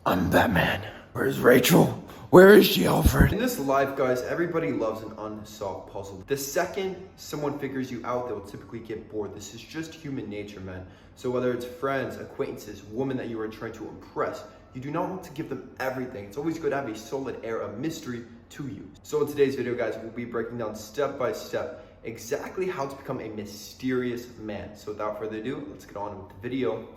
I'm Batman. Where's Rachel? Where is she, Alfred? In this life, guys, everybody loves an unsolved puzzle. The second someone figures you out, they will typically get bored. This is just human nature, man. So whether it's friends, acquaintances, women that you are trying to impress, you do not want to give them everything. It's always good to have a solid air of mystery to you. So in today's video, guys, we'll be breaking down step by step exactly how to become a mysterious man. So without further ado, let's get on with the video.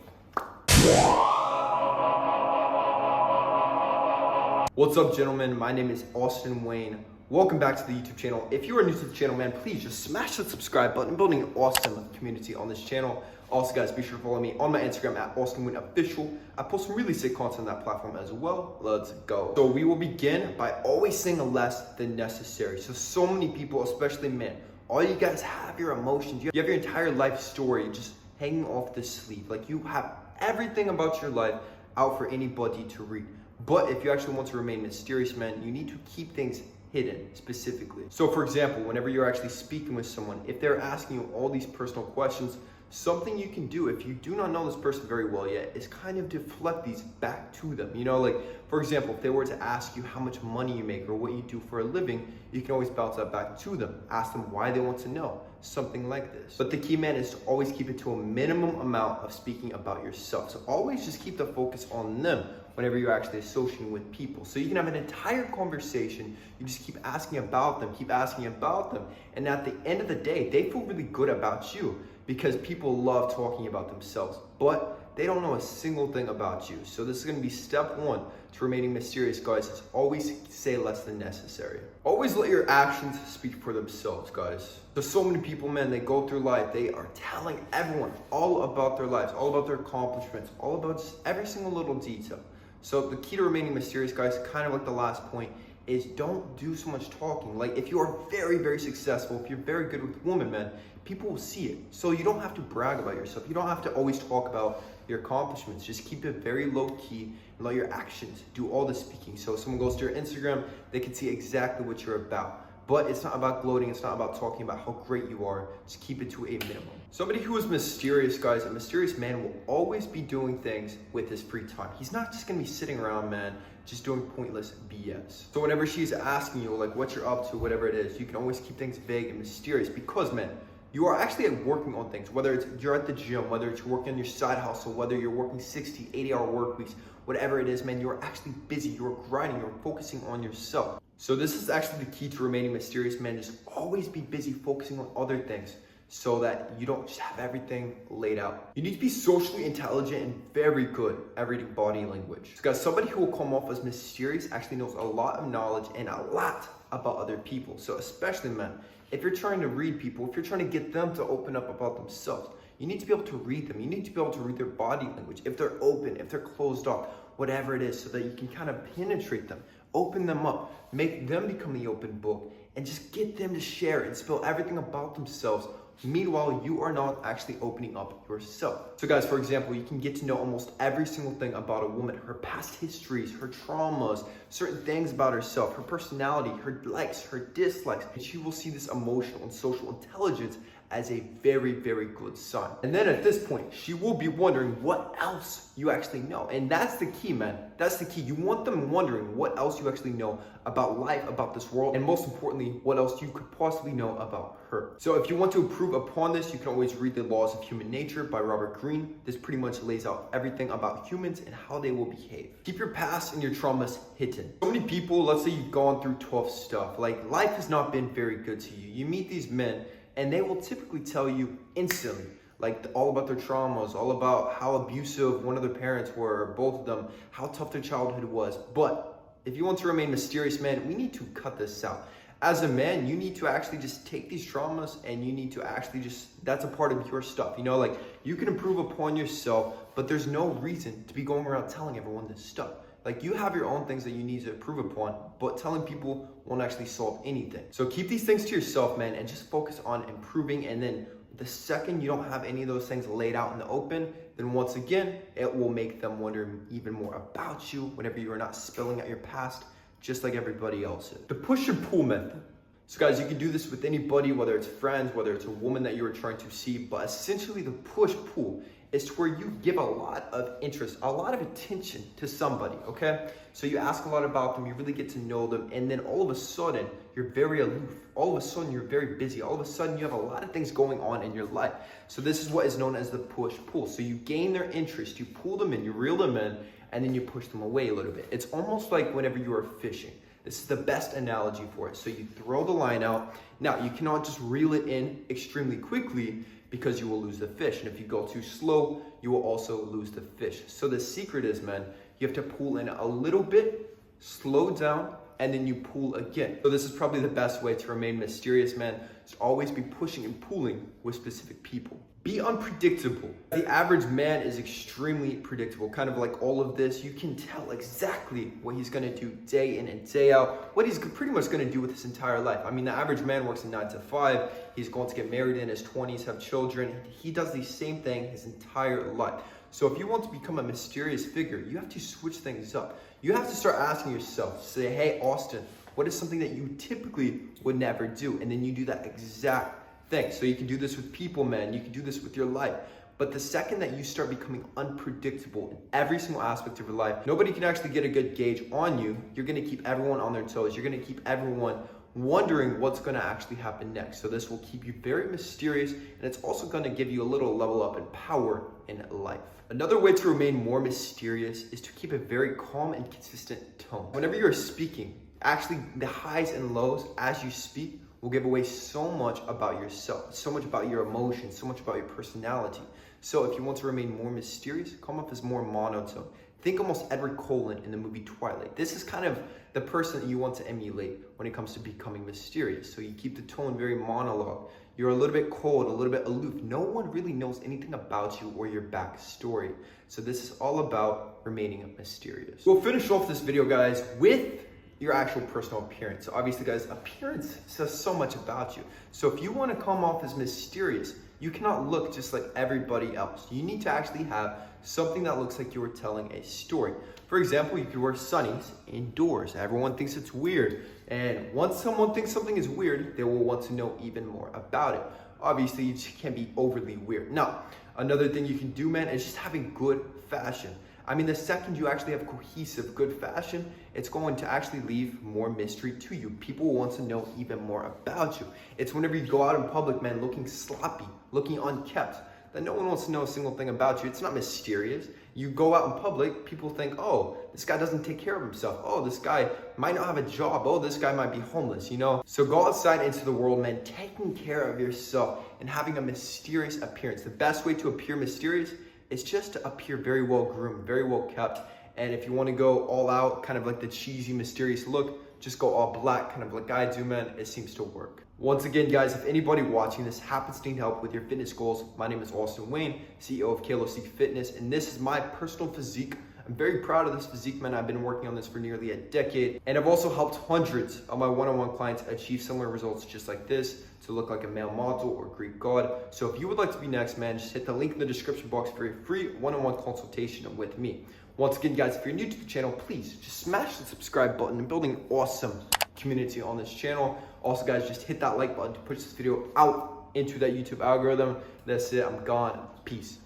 What's up, gentlemen? My name is Austin Wayne. Welcome back to the YouTube channel. If you are new to the channel, man, please just smash that subscribe button. Building an awesome community on this channel. Also, guys, be sure to follow me on my Instagram at AustinWayneOfficial. I post some really sick content on that platform as well. Let's go. So we will begin by always saying less than necessary. So many people, especially men, all you guys have your emotions. You have your entire life story just hanging off the sleeve. Like, you have everything about your life out for anybody to read. But if you actually want to remain mysterious, man, you need to keep things hidden specifically. So for example, whenever you're actually speaking with someone, if they're asking you all these personal questions, something you can do if you do not know this person very well yet is kind of deflect these back to them. You know, like, for example, if they were to ask you how much money you make or what you do for a living, you can always bounce that back to them. Ask them why they want to know, something like this. But the key, man, is to always keep it to a minimum amount of speaking about yourself. So always just keep the focus on them whenever you're actually associating with people. So you can have an entire conversation, you just keep asking about them, and at the end of the day, they feel really good about you because people love talking about themselves, but they don't know a single thing about you. So this is gonna be step one to remaining mysterious, guys, is always say less than necessary. Always let your actions speak for themselves, guys. There's so many people, man, they go through life, they are telling everyone all about their lives, all about their accomplishments, all about just every single little detail. So the key to remaining mysterious, guys, kind of like the last point, is don't do so much talking. Like, if you are very, very successful, if you're very good with women, man, people will see it. So you don't have to brag about yourself. You don't have to always talk about your accomplishments. Just keep it very low key and let your actions do all the speaking. So if someone goes to your Instagram, they can see exactly what you're about. But it's not about gloating, it's not about talking about how great you are. Just keep it to a minimum. Somebody who is mysterious, guys, a mysterious man will always be doing things with his free time. He's not just gonna be sitting around, man, just doing pointless BS. So whenever she's asking you, like, what you're up to, whatever it is, you can always keep things vague and mysterious because, man, you are actually working on things, whether it's you're at the gym, whether it's you're working on your side hustle, whether you're working 60, 80-hour work weeks, whatever it is, man, you're actually busy, you're grinding, you're focusing on yourself. So this is actually the key to remaining mysterious, man. Just always be busy focusing on other things so that you don't just have everything laid out. You need to be socially intelligent and very good at reading body language. Because somebody who will come off as mysterious actually knows a lot of knowledge and a lot about other people. So especially, man, if you're trying to read people, if you're trying to get them to open up about themselves, you need to be able to read them. You need to be able to read their body language. If they're open, if they're closed off, whatever it is, so that you can kind of penetrate them, open them up, make them become the open book, and just get them to share and spill everything about themselves. Meanwhile, you are not actually opening up yourself. So guys, for example, you can get to know almost every single thing about a woman, her past histories, her traumas, certain things about herself, her personality, her likes, her dislikes. And she will see this emotional and social intelligence as a very, very good sign. And then at this point, she will be wondering what else you actually know. And that's the key, man. That's the key. You want them wondering what else you actually know about life, about this world, and most importantly, what else you could possibly know about her. So if you want to improve upon this, you can always read The Laws of Human Nature by Robert Greene. This pretty much lays out everything about humans and how they will behave. Keep your past and your traumas hidden. So many people, let's say you've gone through tough stuff, like life has not been very good to you. You meet these men, and they will typically tell you instantly, like, all about their traumas, all about how abusive one of their parents were, or both of them, how tough their childhood was. But if you want to remain mysterious, man, we need to cut this out. As a man, you need to actually just take these traumas and you need to actually just, that's a part of your stuff. You know, like, you can improve upon yourself, but there's no reason to be going around telling everyone this stuff. Like, you have your own things that you need to improve upon, but telling people won't actually solve anything. So keep these things to yourself, man, and just focus on improving. And then the second you don't have any of those things laid out in the open, then once again, it will make them wonder even more about you whenever you are not spilling out your past, just like everybody else is. The push and pull method. So guys, you can do this with anybody, whether it's friends, whether it's a woman that you are trying to see, but essentially the push-pull is to where you give a lot of interest, a lot of attention to somebody, okay? So you ask a lot about them, you really get to know them, and then all of a sudden, you're very aloof. All of a sudden, you're very busy. All of a sudden, you have a lot of things going on in your life. So this is what is known as the push-pull. So you gain their interest, you pull them in, you reel them in, and then you push them away a little bit. It's almost like whenever you are fishing. This is the best analogy for it. So you throw the line out. Now, you cannot just reel it in extremely quickly because you will lose the fish. And if you go too slow, you will also lose the fish. So the secret is, man, you have to pull in a little bit, slow down, and then you pull again. So this is probably the best way to remain mysterious, man. Is always be pushing and pulling with specific people. Be unpredictable. The average man is extremely predictable. Kind of like all of this, you can tell exactly what he's gonna do day in and day out, what he's pretty much gonna do with his entire life. I mean, the average man works a 9 to 5. He's going to get married in his 20s, have children. He does the same thing his entire life. So if you want to become a mysterious figure, you have to switch things up. You have to start asking yourself, say, hey, Austin, what is something that you typically would never do? And then you do that exact thing. So you can do this with people, man. You can do this with your life. But the second that you start becoming unpredictable in every single aspect of your life, nobody can actually get a good gauge on you. You're going to keep everyone on their toes. You're going to keep everyone wondering what's going to actually happen next. So this will keep you very mysterious, and it's also going to give you a little level up in power in life. Another way to remain more mysterious is to keep a very calm and consistent tone. Whenever you're speaking, actually the highs and lows as you speak will give away so much about yourself, so much about your emotions, so much about your personality. So if you want to remain more mysterious, come off as more monotone. Think almost Edward Cullen in the movie Twilight. This is kind of the person that you want to emulate when it comes to becoming mysterious. So you keep the tone very monologue. You're a little bit cold, a little bit aloof. No one really knows anything about you or your backstory. So this is all about remaining mysterious. We'll finish off this video, guys, with your actual personal appearance. So obviously, guys, appearance says so much about you. So if you want to come off as mysterious, you cannot look just like everybody else. You need to actually have something that looks like you were telling a story. For example, you could wear sunnies indoors. Everyone thinks it's weird. And once someone thinks something is weird, they will want to know even more about it. Obviously, you can't be overly weird. Now, another thing you can do, man, is just having good fashion. I mean, the second you actually have cohesive, good fashion, it's going to actually leave more mystery to you. People want to know even more about you. It's whenever you go out in public, man, looking sloppy, looking unkempt, that no one wants to know a single thing about you. It's not mysterious. You go out in public, people think, oh, this guy doesn't take care of himself. Oh, this guy might not have a job. Oh, this guy might be homeless, you know? So go outside into the world, man, taking care of yourself and having a mysterious appearance. The best way to appear mysterious is just to appear very well groomed, very well kept. And if you want to go all out, kind of like the cheesy, mysterious look, just go all black, kind of like I do, man. It seems to work. Once again, guys, if anybody watching this happens to need help with your fitness goals, my name is Austin Wayne, CEO of KALOSIQUE Fitness, and this is my personal physique. I'm very proud of this physique, man. I've been working on this for nearly a decade, and I've also helped hundreds of my one-on-one clients achieve similar results just like this, to look like a male model or Greek god. So if you would like to be next, man, just hit the link in the description box for a free one-on-one consultation with me. Once again, guys, if you're new to the channel, please just smash the subscribe button and building an awesome community on this channel. Also, guys, just hit that like button to push this video out into that YouTube algorithm. That's it. I'm gone. Peace.